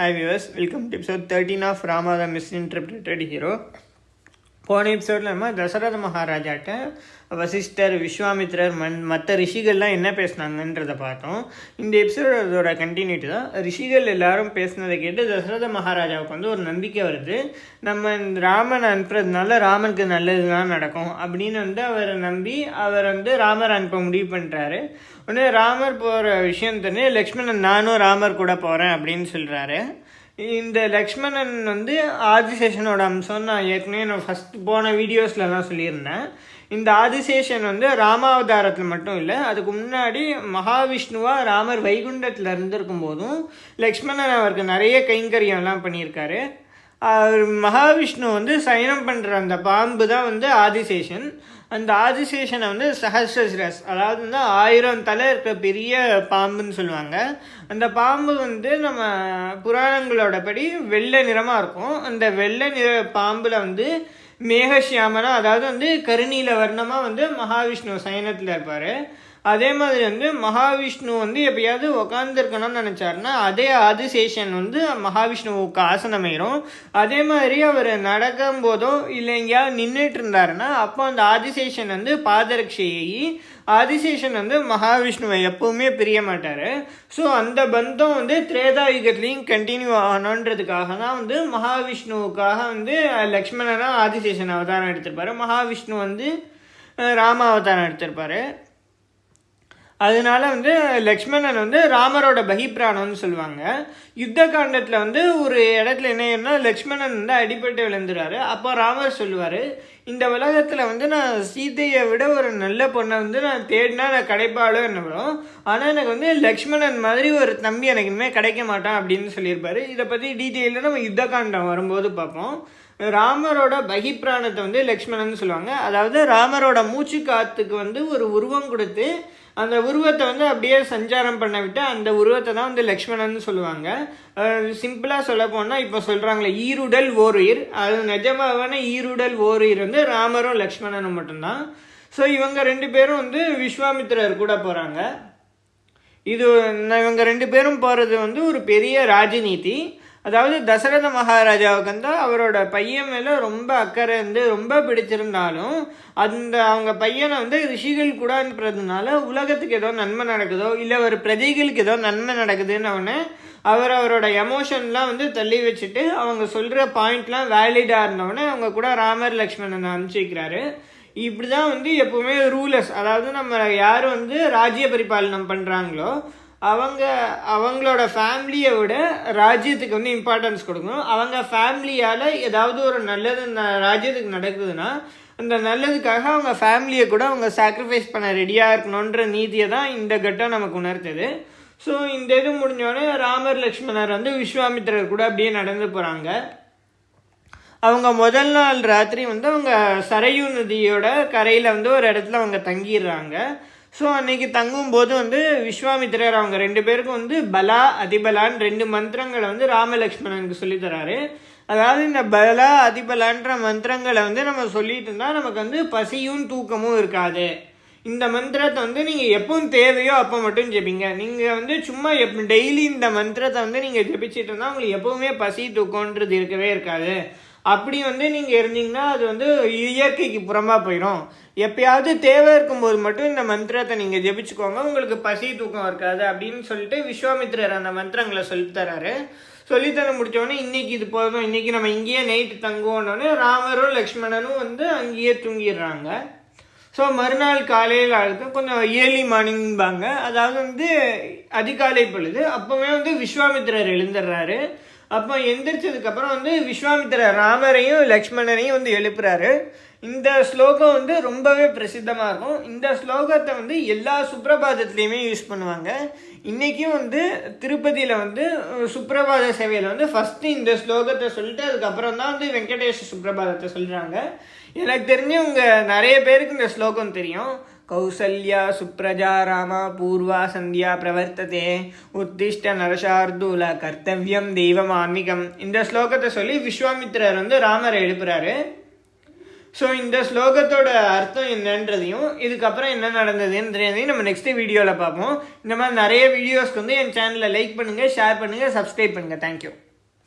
Hi viewers, welcome to episode 13 of Rama the Misinterpreted Hero. போன எபிசோடில் நம்ம தசரத மகாராஜாட்ட வசிஷ்டர், விஸ்வாமித்ரர், மற்ற ரிஷிகள்லாம் என்ன பேசினாங்கன்றதை பார்த்தோம். இந்த எபிசோடு அதோட கண்டினியூட்டி தான். ரிஷிகள் எல்லாரும் பேசினதை கேட்டு தசரத மகாராஜாவுக்கு வந்து ஒரு நம்பிக்கை வருது. நம்ம ராமன் அனுப்புறதுனால ராமனுக்கு நல்லது தான் நடக்கும் அப்படின்னு வந்து அவர் நம்பி அவர் வந்து ராமர் அனுப்ப முடிவு பண்ணுறாரு. உடனே ராமர் போகிற விஷயம் தெரிஞ்சு லக்ஷ்மணன் நானும் ராமர் கூட போகிறேன் அப்படின்னு சொல்கிறாரு. இந்த லக்ஷ்மணன் வந்து ஆதிசேஷனோட அம்சம் நான் ஏற்கனவே ஃபஸ்ட்டு போன வீடியோஸ்லலாம் சொல்லியிருந்தேன். இந்த ஆதிசேஷன் வந்து ராமாவதாரத்தில் மட்டும் இல்லை, அதுக்கு முன்னாடி மகாவிஷ்ணுவாக ராமர் வைகுண்டத்தில் இருந்திருக்கும் போதும் லக்ஷ்மணன் அவருக்கு நிறைய கைங்கரியம்லாம் பண்ணியிருக்காரு. மகாவிஷ்ணு வந்து சயனம் பண்ணுற அந்த பாம்பு தான் வந்து ஆதிசேஷன். அந்த ஆதிசேஷனை வந்து சஹஸ்ரசிரஸ், அதாவது வந்து 1000 தலை இருக்கிற பெரிய பாம்புன்னு சொல்லுவாங்க. அந்த பாம்பு வந்து நம்ம புராணங்களோட படி வெள்ளை நிறமாக இருக்கும். அந்த வெள்ளை நிற பாம்பில் வந்து மேகசியாமனா, அதாவது வந்து கருநீல வர்ணமாக வந்து மகாவிஷ்ணு சயனத்தில் இருப்பார். அதே மாதிரி வந்து மகாவிஷ்ணு வந்து எப்பயாவது உக்காந்துருக்கணும்னு நினச்சாருன்னா அதே ஆதிசேஷன் வந்து மகாவிஷ்ணுவுக்கு ஆசனமாயிரும். அதே மாதிரி அவர் நடக்கும் போதோ இல்லை எங்கேயாவது நின்றுட்டு இருந்தாருன்னா அப்போ அந்த ஆதிசேஷன் வந்து பாதரட்சையை, ஆதிசேஷன் வந்து மகாவிஷ்ணுவை எப்பவுமே பிரிய மாட்டார். ஸோ அந்த பந்தம் வந்து திரேதாயுகத்துலேயும் கண்டினியூ ஆகணுன்றதுக்காக தான் வந்து மகாவிஷ்ணுவுக்காக வந்து லக்ஷ்மணனாக ஆதிசேஷன் அவதாரம் எடுத்திருப்பாரு, மகாவிஷ்ணு வந்து ராம அவதாரம் எடுத்திருப்பாரு. அதனால வந்து லக்ஷ்மணன் வந்து ராமரோட பகிப்பிராணம்னு சொல்லுவாங்க. யுத்த காண்டத்தில் வந்து ஒரு இடத்துல என்ன லக்ஷ்மணன் வந்து அடிபட்டு விழுந்துறாரு. அப்போ ராமர் சொல்லுவார், இந்த உலகத்தில் வந்து நான் சீதையை விட ஒரு நல்ல பொண்ணை வந்து நான் தேடினா நான் கிடைப்பாளோ என்ன வரும், ஆனால் எனக்கு வந்து லக்ஷ்மணன் மாதிரி ஒரு தம்பி எனக்கு இனிமேல் கிடைக்க மாட்டான் அப்படின்னு சொல்லியிருப்பாரு. இதை பற்றி டீட்டெயிலாக நம்ம யுத்த காண்டம் வரும்போது பார்ப்போம். ராமரோட பகிப்பிராணத்தை வந்து லக்ஷ்மணன் சொல்லுவாங்க. அதாவது ராமரோட மூச்சு காத்துக்கு வந்து ஒரு உருவம் கொடுத்து அந்த உருவத்தை வந்து அப்படியே சஞ்சாரம் பண்ண விட்டு அந்த உருவத்தை தான் வந்து லக்ஷ்மணன் சொல்லுவாங்க. சிம்பிளாக சொல்ல போனால் இப்போ சொல்கிறாங்களே ஈருடல் ஓருயிர், அது நிஜமாவான ஈருடல் ஓருயிர் வந்து ராமரும் லக்ஷ்மணனும் மட்டும்தான். ஸோ இவங்க 2 பேரும் வந்து விஸ்வாமித்திரர் கூட போகிறாங்க. இவங்க 2 பேரும் போகிறது வந்து ஒரு பெரிய ராஜநீதி. அதாவது தசரத மகாராஜாவுக்கு வந்து அவரோட பையன் மேலே ரொம்ப அக்கறை வந்து ரொம்ப பிடிச்சிருந்தாலும் அவங்க பையனை வந்து ரிஷிகள் கூட அனுப்புறதுனால உலகத்துக்கு ஏதோ நன்மை நடக்குதோ இல்லை ஒரு பிரஜைகளுக்கு ஏதோ நன்மை நடக்குதுன்னு அவரோட எமோஷன்லாம் வந்து தள்ளி வச்சுட்டு அவங்க சொல்கிற பாயிண்ட்லாம் வேலிடாக இருந்தவொடனே அவங்க கூட ராமர் லக்ஷ்மணனை அனுப்பிச்சி வைக்கிறாரு. இப்படி தான் வந்து எப்போவுமே ரூலர்ஸ், அதாவது நம்ம யார் வந்து ராஜ்ய பரிபாலனம் பண்ணுறாங்களோ அவங்களோட ஃபேமிலியை விட ராஜ்யத்துக்கு வந்து இம்பார்ட்டன்ஸ் கொடுக்கணும். அவங்க ஃபேமிலியால் ஏதாவது ஒரு நல்லது ராஜ்யத்துக்கு நடக்குதுன்னா அந்த நல்லதுக்காக அவங்க ஃபேமிலியை கூட அவங்க சாக்ரிஃபைஸ் பண்ண ரெடியாக இருக்கணுன்ற நீதியை தான் இந்த கட்டம் நமக்கு உணர்த்துது. ஸோ இந்த இது முடிஞ்சோடனே ராமர் லக்ஷ்மணர் வந்து விஸ்வாமித்திரர் கூட அப்படியே நடந்து போகிறாங்க. அவங்க முதல் நாள் ராத்திரி வந்து அவங்க சரையு நதியோட கரையில் வந்து ஒரு இடத்துல அவங்க தங்கிடுறாங்க. ஸோ அன்னைக்கு தங்கும்போது வந்து விஸ்வாமித்திரர் அவங்க 2 பேருக்கும் வந்து பலா அதிபலான்னு 2 மந்திரங்களை வந்து ராமலக்ஷ்மணனுக்கு சொல்லித்தராரு. அதாவது இந்த பலா அதிபலான்ற மந்திரங்களை வந்து நம்ம சொல்லிட்டு இருந்தால் நமக்கு வந்து பசியும் தூக்கமும் இருக்காது. இந்த மந்திரத்தை வந்து நீங்கள் எப்பவும் தேவையோ அப்போ மட்டும் ஜெபிங்க. நீங்கள் வந்து சும்மா டெய்லி இந்த மந்திரத்தை வந்து நீங்கள் ஜெபிச்சிட்டு இருந்தால் உங்களுக்கு எப்பவுமே பசி தூக்கம்ன்றது இருக்கவே இருக்காது. அப்படி வந்து நீங்கள் இருந்தீங்கன்னா அது வந்து இயற்கைக்கு புறமாக போயிடும். எப்பயாவது தேவை இருக்கும்போது மட்டும் இந்த மந்திரத்தை நீங்கள் ஜெபிச்சுக்கோங்க, உங்களுக்கு பசி தூக்கம் இருக்காது அப்படின்னு சொல்லிட்டு விஸ்வாமித்திரர் அந்த மந்திரங்களை சொல்லித்தராரு. சொல்லித்தர முடித்தோடனே இன்றைக்கி இது போதும், இன்றைக்கி நம்ம இங்கேயே நைட்டு தங்குவோன்னொடனே ராமரும் லக்ஷ்மணனும் வந்து அங்கேயே தூங்கிடுறாங்க. ஸோ மறுநாள் காலையில் ஆகுது, கொஞ்சம் ஏர்லி மார்னிங்பாங்க, அதாவது வந்து அதிகாலை பொழுது. அப்போவே வந்து விஸ்வாமித்திரர் எழுந்துடுறாரு. அப்போ எந்திரிச்சதுக்கப்புறம் வந்து விஸ்வாமித்திரர் ராமரையும் லக்ஷ்மணரையும் வந்து எழுப்புறாரு. இந்த ஸ்லோகம் வந்து ரொம்பவே பிரசித்தமாக இருக்கும். இந்த ஸ்லோகத்தை வந்து எல்லா சுப்ரபாதத்துலேயுமே யூஸ் பண்ணுவாங்க. இன்றைக்கும் வந்து திருப்பதியில் வந்து சுப்ரபாத சேவையில் வந்து ஃபஸ்ட்டு இந்த ஸ்லோகத்தை சொல்லிட்டு அதுக்கப்புறம் தான் வந்து வெங்கடேஷ் சுப்ரபாதத்தை சொல்கிறாங்க. எனக்கு தெரிஞ்சவங்க நிறைய பேருக்கு இந்த ஸ்லோகம் தெரியும். கௌசல்யா சுப்ரஜா ராமா பூர்வா சந்தியா பிரவர்த்ததே உத்திஷ்ட நரசார்தூல கர்த்தவியம் தெய்வம் ஆன்மீகம். இந்த ஸ்லோகத்தை சொல்லி விஸ்வாமித்திரர் வந்து ராமரை எழுப்புறாரு. ஸோ இந்த ஸ்லோகத்தோட அர்த்தம் என்னன்றதையும் இதுக்கப்புறம் என்ன நடந்ததுன்றதையும் நம்ம நெக்ஸ்ட் வீடியோவில் பார்ப்போம். இந்த மாதிரி நிறைய வீடியோஸ்க்கு வந்து என் சேனலை லைக் பண்ணுங்கள், ஷேர் பண்ணுங்கள், சப்ஸ்கிரைப் பண்ணுங்கள். தேங்க்யூ.